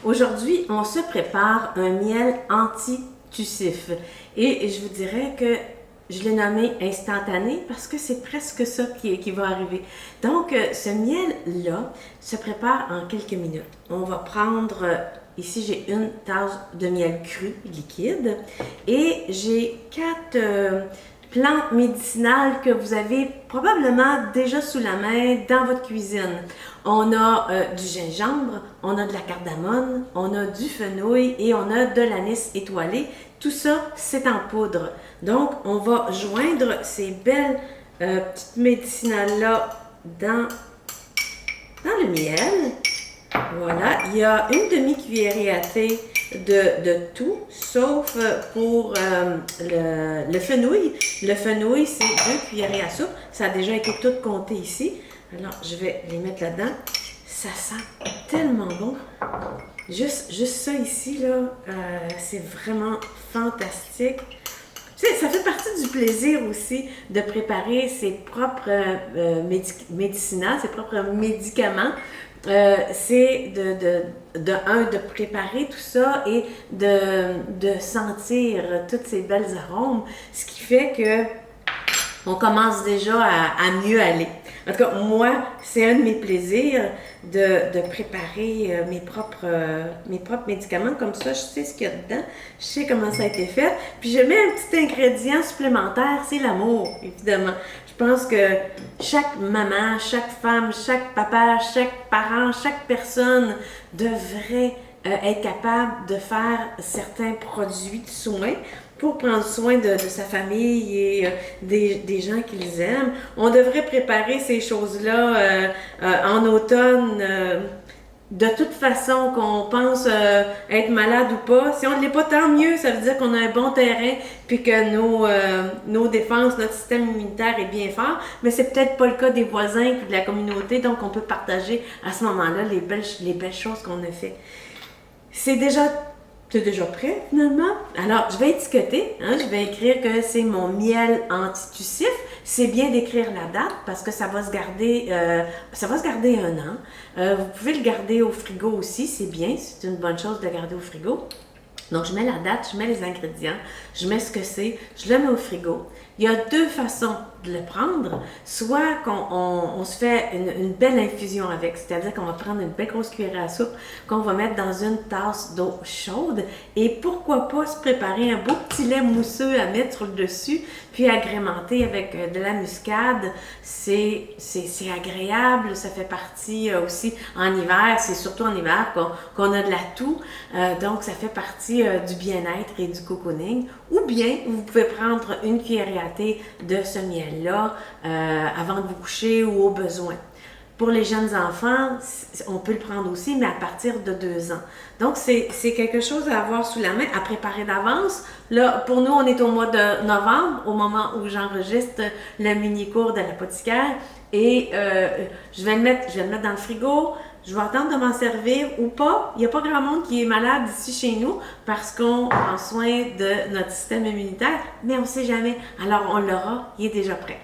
Aujourd'hui, on se prépare un miel anti-tussif. Et je vous dirais que je l'ai nommé instantané parce que c'est presque ça qui va arriver. Donc, ce miel-là se prépare en quelques minutes. On va prendre, ici j'ai une tasse de miel cru liquide et j'ai 4 plantes médicinales que vous avez probablement déjà sous la main dans votre cuisine. On a du gingembre, on a de la cardamone, on a du fenouil et on a de l'anis étoilé. Tout ça, c'est en poudre. Donc, on va joindre ces belles petites médicinales-là dans le miel. Voilà, il y a une demi-cuillerée à thé de tout, sauf pour le fenouil. Le fenouil, c'est 2 cuillerées à soupe. Ça a déjà été tout compté ici. Alors, je vais les mettre là-dedans. Ça sent tellement bon. Juste ça ici, là, c'est vraiment fantastique. Tu sais, ça fait partie du plaisir aussi de préparer ses propres médicinales, ses propres médicaments. C'est de préparer tout ça et de sentir toutes ces belles arômes, ce qui fait que on commence déjà à mieux aller. En tout cas, moi, c'est un de mes plaisirs de préparer mes propres médicaments. Comme ça, je sais ce qu'il y a dedans, je sais comment ça a été fait. Puis je mets un petit ingrédient supplémentaire, c'est l'amour, évidemment. Je pense que chaque maman, chaque femme, chaque papa, chaque parent, chaque personne devrait être capable de faire certains produits de soins pour prendre soin de sa famille et des gens qu'ils aiment. On devrait préparer ces choses-là en automne. De toute façon, qu'on pense être malade ou pas, si on ne l'est pas, tant mieux, ça veut dire qu'on a un bon terrain puis que nos défenses, notre système immunitaire est bien fort, mais c'est peut-être pas le cas des voisins et de la communauté, donc on peut partager à ce moment-là les belles choses qu'on a fait. C'est déjà prêt finalement. Alors, je vais étiqueter, je vais écrire que c'est mon miel antitussif. C'est bien d'écrire la date parce que ça va se garder 1 an. Vous pouvez le garder au frigo aussi, c'est bien, c'est une bonne chose de le garder au frigo. Donc, je mets la date, je mets les ingrédients, je mets ce que c'est, je le mets au frigo. Il y a 2 façons de le prendre. Soit qu'on se fait une belle infusion avec, c'est-à-dire qu'on va prendre une belle grosse cuillère à soupe qu'on va mettre dans une tasse d'eau chaude et pourquoi pas se préparer un beau petit lait mousseux à mettre sur le dessus, puis agrémenter avec de la muscade. C'est agréable, ça fait partie aussi en hiver, c'est surtout en hiver qu'on a de la toux, donc ça fait partie du bien-être et du cocooning. Ou bien, vous pouvez prendre une cuillerée à thé de ce miel-là avant de vous coucher ou au besoin. Pour les jeunes enfants, on peut le prendre aussi, mais à partir de 2 ans. Donc, c'est quelque chose à avoir sous la main, à préparer d'avance. Là, pour nous, on est au mois de novembre, au moment où j'enregistre le mini-cours de l'apothicaire. Et je vais le mettre dans le frigo. Je vais attendre de m'en servir ou pas. Il n'y a pas grand monde qui est malade ici chez nous parce qu'on prend soin de notre système immunitaire, mais on ne sait jamais. Alors, on l'aura, il est déjà prêt.